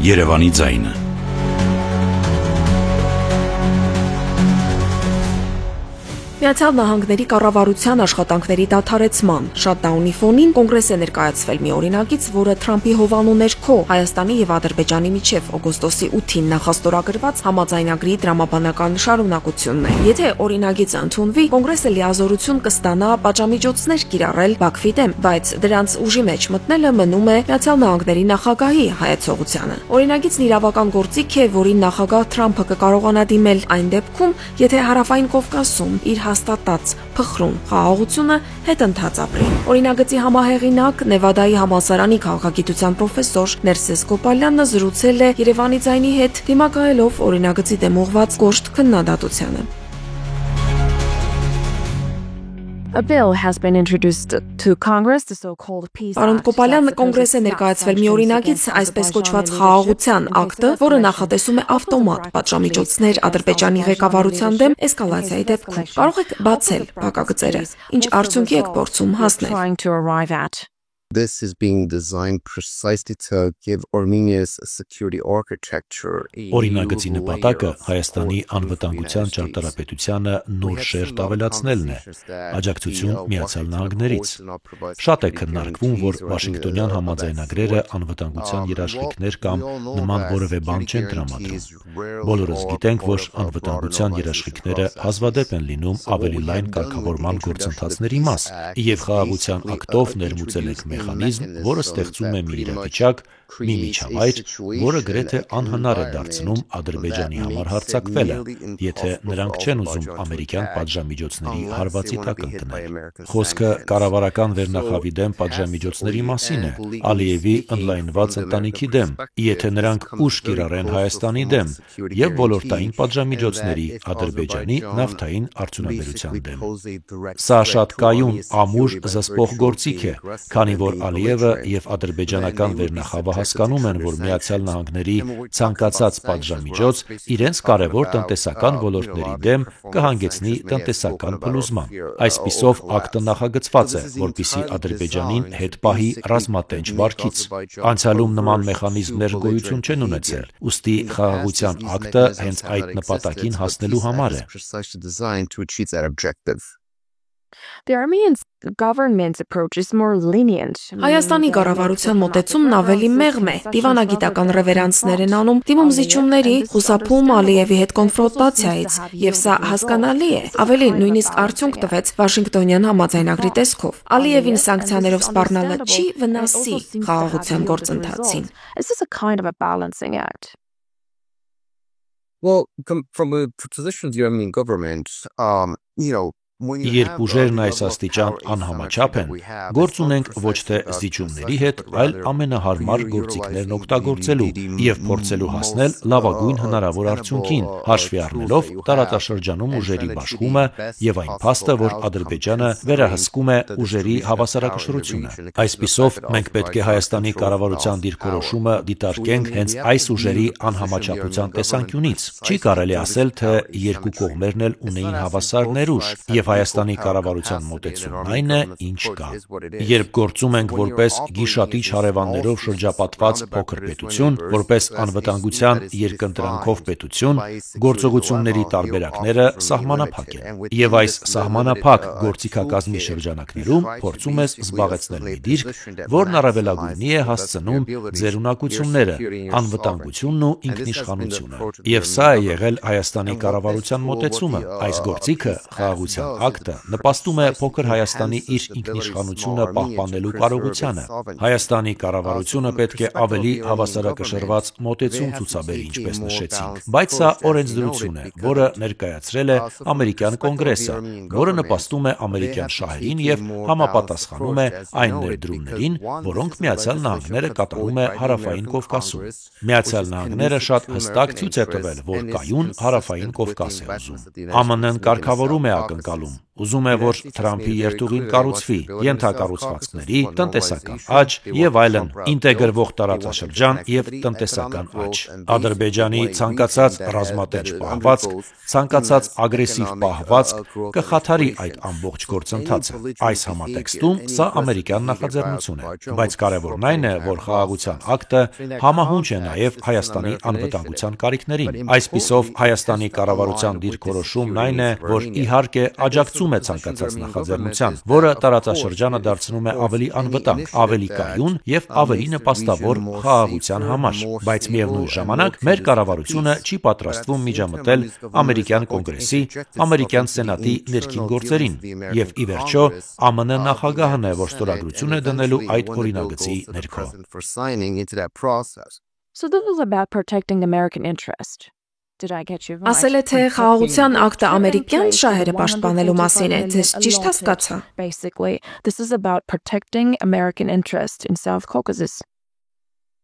Երևանի ձայնը։ Միացյալ Նահանգների կառավարության աշխատանքների դադարեցման շատդաունի ֆոնին կոնգրես է ներկայացվել մի օրինագիծ, որը Թրամփի հովանու ներքո Հայաստանի եւ Ադրբեջանի միջև օգոստոսի 8-ին նախաստորագրված համաձայնագրի դրամաբանական շարունակությունն է։ Եթե օրինագիծը ընդունվի, կոնգրեսը լիազորություն կստանա պատժամիջոցներ կիրառել Բաքվի դեմ, բայց դրանց ուժի մեջ մտնելը մնում է Միացյալ Նահանգների նախագահի հայեցողությանը։ Օրինագիծն իրավական գործիք է, որին նախագահ Թրամփը կկարողանա դիմել այն դեպքում, եթե Հարավային Կովկասում իր հաստատած փխրուն խաղաղությունը հետընթաց ապրի։ Օրինագծի համահեղինակ Նևադայի համալսարանի քաղաքագիտության պրոֆեսոր Ներսես Կոպալյանը զրուցել է Երևանի ձայնի հետ, դիմակայելով օրինագծի դեմ ուղղված կոշտ քննադատությանը։ A bill has been introduced to Congress, the so-called Peace Act. Պարոն Կոպալյան, կոնգրես է ներկայացվել մի օրինագիծ, այսպես կոչված խաղաղության ակտը, որը նախատեսում է ավտոմատ պատժամիջոցներ Ադրբեջանի ղեկավարության դեմ էսկալացիայի դեպքում։ Կարող եք բացել փակագծերը, ինչ արդյունքի եք փորձում հասնել։ This is being designed precisely to give Armenia's security architecture. Օրինագծի նպատակը Հայաստանի անվտանգության ճարտարապետությանը նոր շերտ ավելացնելն է, աջակցություն Միացյալ Նահանգներից։ Շատ է քննարկվում, որ Վաշինգտոնյան համաձայնագրերը անվտանգության երաշխիքներ կամ նման որևէ բան չեն տրամադրում։ Բոլորս գիտենք, որ անվտանգության երաշխիքները հազվադեպ են լինում ավելի լայն կարգավորման գործընթացների մաս, եւ խաղաղության ակտով ներմուծել եք մեխանիզմ, որը ստեղծում է մի իրավիճակ, մի միջավայր, որը գրեթե անհնար է դարձնում Ադրբեջանի համար հարձակվելը, եթե նրանք չեն ուզում ամերիկյան պատժամիջոցների հարվածի տակ ընկնել։ Խոսքը կառավարական վերնախավի դեմ պատժամիջոցների մասին է, Ալիևի ընդլայնված ընտանիքի դեմ, եթե նրանք ուժ կիրառեն Հայաստանի դեմ, եւ ոլորտային պատժամիջոցների Ադրբեջանի նավթային արդյունաբերության դեմ։ Սա շատ կայուն, ամուր զսպող գործիք է, քանի որ Ալիևը եւ ադրբեջանական վերնախավը հասկանում են, որ Միացյալ Նահանգների ցանկացած պատժամիջոց իրենց կարևոր տնտեսական ոլորտների դեմ կհանգեցնի տնտեսական փլուզման։ Այսպիսով ակտը նախագծված է, որպիսի Ադրբեջանին հետ պահի ռազմատենչ վարքից։ Անցյալում նման մեխանիզմներ գոյություն չեն ունեցել, ուստի խաղաղության ակտը հենց այդ նպատակին հասնելու համար է։ The Armenian government's approach is more lenient. Հայաստանի կառավարության մոտեցումն ավելի մեղմ է, դիվանագիտական ռևերանսներ են անում, դիմում զիջումների, խուսափում Ալիևի հետ կոնֆրոնտացիայից, եւ սա հասկանալի է, ավելի նույնիսկ արդյունք տվեց Վաշինգտոնյան համաձայնագրի տեսքով։ Ալիևին սանկցիաներով սպառնալը չի վնասի խաղաղության գործընթացին։ This is a kind of a balancing act. Well, from a position of the Armenian government, Երբ ուժերն այս աստիճան անհամաչափ են, գործ ունենք ոչ թե զիջումների հետ, այլ ամենահարմար գործիքներն օգտագործելու եւ փորձելու հասնել լավագույն հնարավոր արդյունքին, հաշվի առնելով տարածաշրջանում ուժերի բաշխումը եւ այն փաստը, որ Ադրբեջանը վերահսկում է ուժերի հավասարակշռությունը։ Այսպիսով, մենք պետք է Հայաստանի կառավարության դիրքորոշումը դիտարկենք հենց այս ուժերի անհամաչափության տեսանկյունից։ Չի կարելի ասել, թե երկու կողմերն էլ ունեին հավասար ներուժ եւ Հայաստանի կառավարության մոտեցումն այն է, ինչ կա։ Երբ գործում ենք որպես գիշատիչ հարևաններով շրջապատված փոքր պետություն, որպես անվտանգության երկընտրանքով պետություն, գործողությունների տարբերակները սահմանափակ են։ Եվ այս սահմանափակ գործիքակազմի շրջանակներում փորձում ես զբաղեցնել մի դիրք, որն առավելագույնի է հասցնում ձերունակությունները, անվտանգությունն ու ինքնիշխանությունը։ Եվ սա է եղել Հայաստանի կառավարության մոտեցումը։ Այս գործիքը խաղաղության ակտը նպաստում է փոքր Հայաստանի իր ինքնիշխանությունը պահպանելու կարողությանը։ Հայաստանի կառավարությունը պետք է ավելի հավասարակշռված մոտեցում ցուցաբերի, ինչպես նշեցինք, բայց սա օրենսդրություն է, որը ներկայացրել է ամերիկյան կոնգրեսը, որը նպաստում է ամերիկյան շահերին եւ համապատասխանում է այն ներդրումներին, որոնք Միացյալ Նահանգները կատարում է Հարավային Կովկասում։ Միացյալ Նահանգները շատ հստակ ցույց է տվել, որ կայուն Հարավային Կովկաս է ուզում։ ԱՄՆ-ն կարգավորում է ակնկալում, ասում։ Ուզում է, որ Թրամփի երթուղին կառուցվի ենթակառուցվածքների, տնտեսական աճ եւ այլն, ինտեգրվող տարածաշրջան եւ տնտեսական աճ։ Ադրբեջանի ցանկացած ռազմատենչ պահվածք, ցանկացած ագրեսիվ պահվածք կխաթարի այդ ամբողջ գործընթացը։ Այս համատեքստում սա ամերիկյան նախաձեռնություն է, բայց կարևորն այն է, որ խաղաղության ակտը համահունչ է նաեւ Հայաստանի անվտանգության կարիքներին։ Այսպիսով Հայաստանի կառավարության դիրքորոշումն այն է, որ իհարկե աջակցում է ցանկացած նախաձեռնության, որը տարածաշրջանը դարձնում է ավելի անվտանգ, ավելի կայուն եւ ավելի նպաստավոր խաղաղության համար, բայց միևնույն ժամանակ մեր կառավարությունը չի պատրաստվում միջամտել ամերիկյան կոնգրեսի, ամերիկյան սենատի ներքին գործերին եւ ի վերջո ԱՄՆ նախագահն է, որ ստորագրություն է դնելու այդ օրինագծի ներքո։ So this is about protecting American interest. Did I get you right? Ասել է, թե խաղաղության ակտը ամերիկյան շահերը պաշտպանելու մասին է, ձեզ ճիշտ հասկացա։ Basically, this is about protecting American interest in South Caucasus.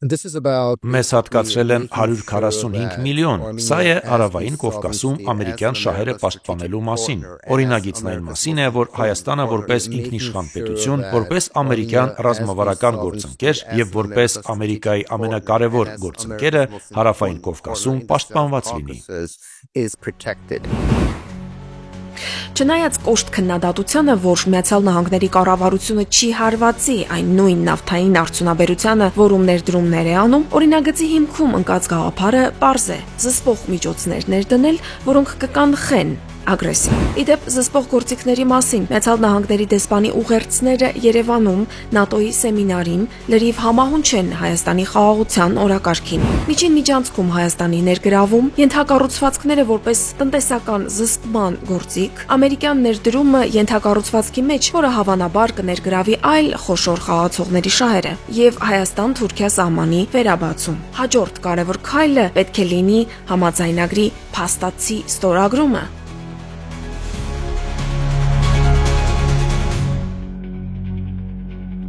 Մեզ հատկացրել են 145 միլիոն։ Սա է Հարավային Կովկասում ամերիկյան շահերը պաշտպանելու մասին։ Օրինագիծն այն մասին է, որ Հայաստանը որպես ինքնիշխան պետություն, որպես ամերիկյան ռազմավարական գործընկեր եւ որպես Ամերիկայի ամենակարևոր գործընկերը Հարավային Կովկասում պաշտպանված լինի։ Չնայած կոշտ քննադատությանը, որ Միացյալ Նահանգների կառավարությունը չի հարվածի այն նույն նավթային արդյունաբերությանը, որում ներդրումներ է անում, օրինագծի հիմքում ընկած գաղափարը պարզ է՝ զսպող միջոցներ ներդնել, որոնք կկանխեն ագրեսիա։ Իդեպ զսպող գործիքների մասին Միացյալ Նահանգների դեսպանի ուղերձները Երևանում ՆԱՏՕ-ի սեմինարին լրիվ համահունչ են Հայաստանի խաղաղության օրակարգին։ Միջին միջանցքում Հայաստանի ներգրավում, ենթակառուցվածքները որպես տնտեսական զսպման գործիք, ամերիկյան ներդրումը ենթակառուցվածքի մեջ, որը հավանաբար կներգրավի այլ խոշոր խաղացողների շահերը, եւ Հայաստան-Թուրքիա սահմանի վերաբացում։ Հաջորդ կարևոր քայլը պետք է լինի համաձայնագրի փաստացի ստորագրումը։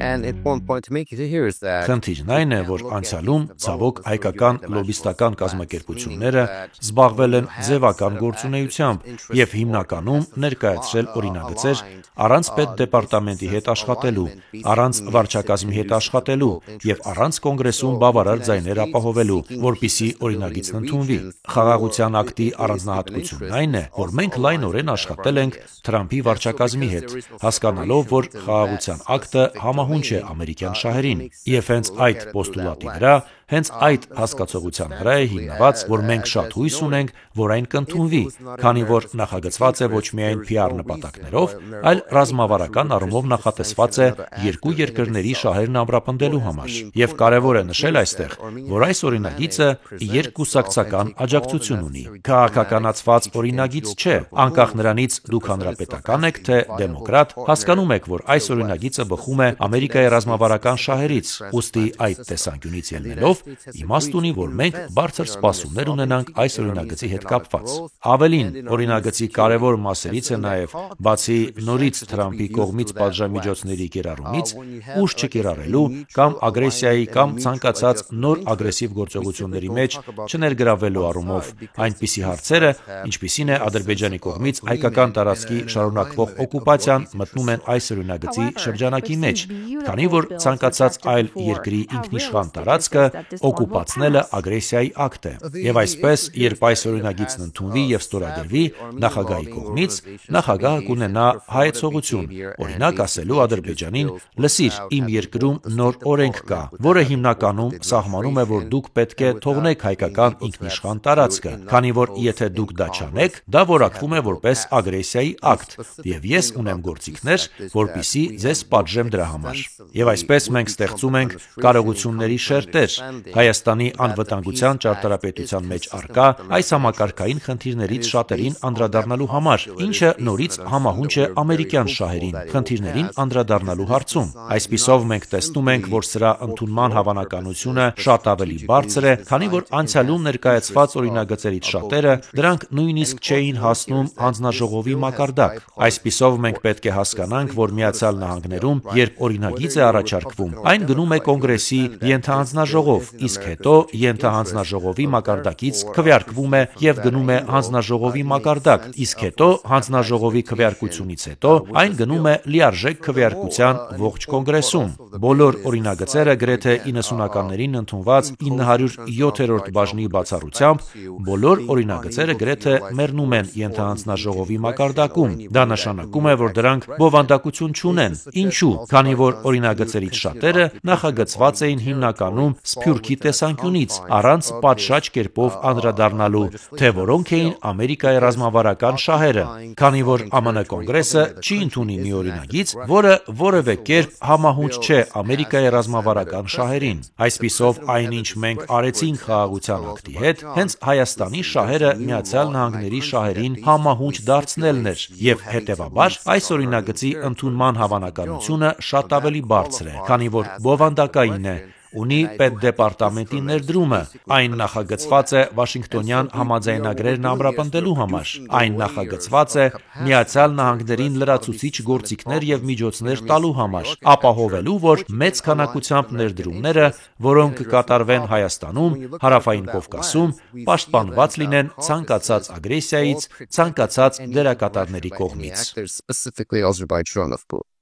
Խնդիրն այն է, որ անցյալում ցավոք հայկական լոբիստական կազմակերպությունները զբաղվել են ձևական գործունեությամբ եւ հիմնականում ներկայացրել օրինագծեր առանց պետդեպարտամենտի հետ աշխատելու, առանց վարչակազմի հետ աշխատելու եւ առանց կոնգրեսում բավարար ձայներ ապահովելու, որպիսի օրինագիծն ընդունվի։ Խաղաղության ակտի առանձնահատկությունն այն է, որ մենք լայնորեն աշխատել ենք Թրամփի վարչակազմի հետ, հասկանալով, որ խաղաղության ակտը համահունչ է ամերիկյան շահերին, եւ հենց այդ պոստուլատի վրա, հենց այդ հասկացողության վրա է հիմնված, որ մենք շատ հույս ունենք, որ այն կընդունվի, քանի որ նախագծված է ոչ միայն PR նպատակներով, այլ ռազմավարական առումով նախատեսված է երկու երկրների շահերն ամրապնդելու համար։ Եվ կարևոր է նշել այստեղ, որ այս օրինագիծը երկկուսակցական աջակցություն ունի։ Քաղաքականացված օրինագիծ չէ, անկախ նրանից դուք հանրապետական եք թե դեմոկրատ, հասկանում եք, որ այս օրինագիծը բխում է Ամերիկայի ռազմավարական շահերից, ուստի այդ տեսանկյունից ելնելով իմաստ ունի, որ մենք բարձր սպասումներ ունենանք այս օրինագծի հետ կապված։ Ավելին, օրինագծի կարևոր մասերից է նաև, բացի նորից Թրամփի կողմից պատժամիջոցների կիրառումից, ուժ չկիրառելու կամ ագրեսիայի կամ ցանկացած նոր ագրեսիվ գործողությունների մեջ չներգրավելու առումով այնպիսի հարցերը, ինչպիսին է Ադրբեջանի կողմից հայկական տարածքի շարունակվող օկուպացիան, մտնում են այս օրինագծի շրջանակի մեջ, քանի որ ցանկացած այլ երկրի ինքնիշխան տարածքը օկուպացնելը ագրեսիայի ակտ է։ Եվ այսպես, երբ այս օրինագիծն ընդունվի եւ ստորագրվի նախագահի կողմից, նախագահը կունենա հայեցողություն, օրինակ ասելու Ադրբեջանին՝ լսիր, իմ երկրում նոր օրենք կա, որը հիմնականում սահմանում է, որ դուք պետք է թողնեք հայկական ինքնիշխան տարածքը, քանի որ եթե դուք դա չանեք, դա որակվում է որպես ագրեսիայի ակտ, եւ ես ունեմ գործիքներ, որպիսի ձեզ պատժեմ դրա համար։ Եվ այսպես մենք ստեղծում ենք կարողությունների շերտեր Հայաստանի անվտանգության ճարտարապետության մեջ առկա այս համակարգային խնդիրներից շատերին անդրադառնալու համար, ինչը նորից համահունչ է ամերիկյան շահերին, խնդիրներին անդրադառնալու հարցում։ Այսպիսով մենք տեսնում ենք, որ սրա ընդունման հավանականությունը շատ ավելի բարձր է, քանի որ անցյալում ներկայացված օրինագծերից շատերը դրանք նույնիսկ չէին հասնում հանձնաժողովի մակարդակ։ Այսպիսով մենք պետք է հասկանանք, որ Միացյալ Նահանգներում, երբ օրինագիծ է առաջարկվում, այն գնում է կոնգրեսի ենթահանձնաժողով, միջոցով, իսկ հետո ենթահանձնաժողովի մակարդակից քվեարկվում է եւ գնում է հանձնաժողովի մակարդակ, իսկ հետո հանձնաժողովի քվեարկությունից հետո այն գնում է լիարժեք քվեարկության ողջ կոնգրեսում։ Բոլոր օրինագծերը գրեթե 90-ականներին ընդունված 907-րդ բաժնի բացառությամբ բոլոր օրինագծերը գրեթե մեռնում են ենթահանձնաժողովի մակարդակում։ Դա նշանակում է, որ դրանք բովանդակություն չունեն։ Ինչու՞, քանի որ օրինագծերից շատերը նախագծված էին հիմնականում սփյուռքի տեսանկյունից, առանց պատշաճ կերպով անդրադառնալու, թե որոնք էին Ամերիկայի ռազմավարական շահերը, քանի որ ԱՄՆ կոնգրեսը չի ընդունի մի օրինագիծ, որը որևէ կերպ համահունչ չէ Ամերիկայի ռազմավարական շահերին։ Այսպիսով, այնինչ մենք արեցինք խաղաղության ակտի հետ, հենց Հայաստանի շահերը Միացյալ Նահանգների շահերին համահունչ դարձնելն էր, եւ հետեւաբար այս օրինագծի ընդունման հավանականությունը շատ ավելի բարձր է, քանի որ բովանդակային է, ունի պետդեպարտամենտի ներդրումը, այն նախագծված է Վաշինգտոնյան համաձայնագրերն ամրապնդելու համար, այն նախագծված է Միացյալ Նահանգներին լրացուցիչ գործիքներ եւ միջոցներ տալու համար, ապահովելու, որ մեծ քանակությամբ ներդրումները, որոնք կկատարվեն Հայաստանում, Հարավային Կովկասում, պաշտպանված լինեն ցանկացած ագրեսիայից, ցանկացած դերակատարների կողմից։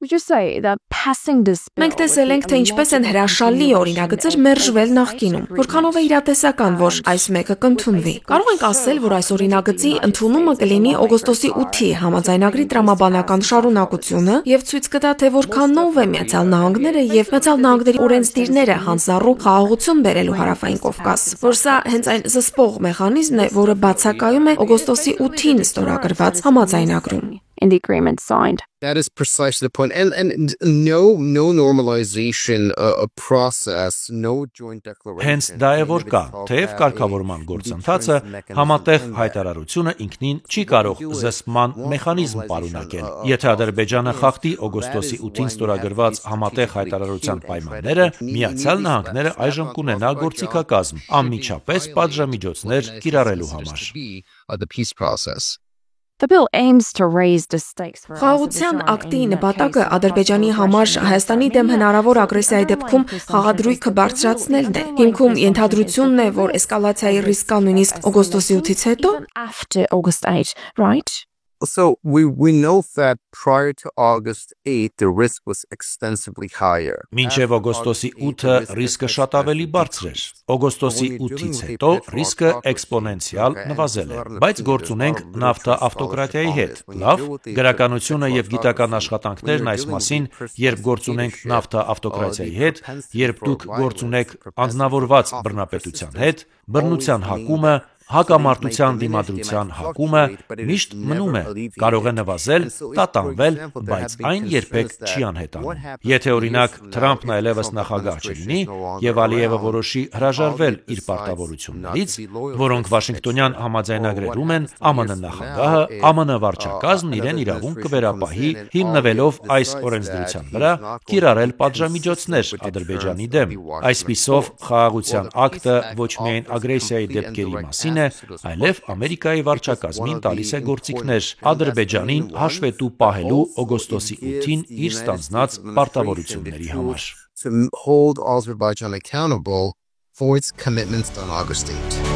Would you say that passing this bill Մենք տեսել ենք, թե ինչպես են հրաշալի օրինագծեր մերժվել նախկինում, որքանով է իրատեսական, որ այս մեկը կընդունվի։ Կարող ենք ասել, որ այս օրինագծի ընդունումը կլինի օգոստոսի 8-ի համաձայնագրի տրամաբանական շարունակությունը եւ ցույց կտա, թե որքանով է Միացյալ Նահանգները եւ Միացյալ Նահանգների օրենսդիրները հանձնառու խաղաղություն բերելու Հարավային Կովկաս, որ սա հենց այն զսպող մեխանիզմն է, որը բացակայում է օգոստոսի 8-ին ստորագրված համաձայնագրում։ in the agreement signed? That is precisely the point. And no normalization process, no joint declaration. Հենց դա է որ կա, թեև կարգավորման գործընթացը համատեղ հայտարարությունը ինքնին չի կարող զսպման մեխանիզմ պարունակել։ Եթե Ադրբեջանը խախտի օգոստոսի 8-ին ստորագրված համատեղ հայտարարության պայմանները, Միացյալ Նահանգները այժմ կունենա գործիքակազմ անմիջապես պատժամիջոցներ կիրառելու համար։ The bill aims to raise the stakes for Խաղաղության ակտի նպատակը Ադրբեջանի համար Հայաստանի դեմ հնարավոր ագրեսիայի դեպքում խաղադրույքը բարձրացնելն է։ Հիմքում ենթադրությունն է, որ էսկալացիայի ռիսկ կա նույնիսկ օգոստոսի 8-ից հետո։ after August 8, right? So we know that prior to August 8, the risk was extensively higher. Մինչև օգոստոսի 8-ը ռիսկը շատ ավելի բարձր էր։ Օգոստոսի 8-ից հետո ռիսկը էքսպոնենցիալ նվազել է, բայց գործ ունենք նավթաավտոկրատիայի հետ։ Լավ, գրականությունը եւ գիտական աշխատանքներն այս մասին, երբ գործ ունենք նավթաավտոկրատիայի հետ, երբ դուք գործ ունեք անձնավորված բռնապետության հետ, բռնության հակումը, հակամարտության դիմադրության հակումը միշտ մնում է, կարող է նվազել, տատանվել, բայց այն երբեք չի անհետանում։ Եթե օրինակ Թրամփն այլևս նախագահ չլինի եւ Ալիևը որոշի հրաժարվել իր պարտավորություններից, որոնք Վաշինգտոնյան համաձայնագրերում են, ԱՄՆ նախագահը, ԱՄՆ վարչակազմն իրեն իրավունք կվերապահի հիմնվելով այս օրենսդրության վրա կիրառել պատժամիջոցներ Ադրբեջանի դեմ։ Այսպիսով խաղաղության ակտը ոչ միայն ագրեսիայի դեպքերի մասին այլև Ամերիկայի վարչակազմին տալիս է գործիքներ Ադրբեջանին հաշվետու պահելու օգոստոսի 8-ին իր ստանձնած պարտավորությունների համար։ To hold Azerbaijan accountable for its commitments on August 8.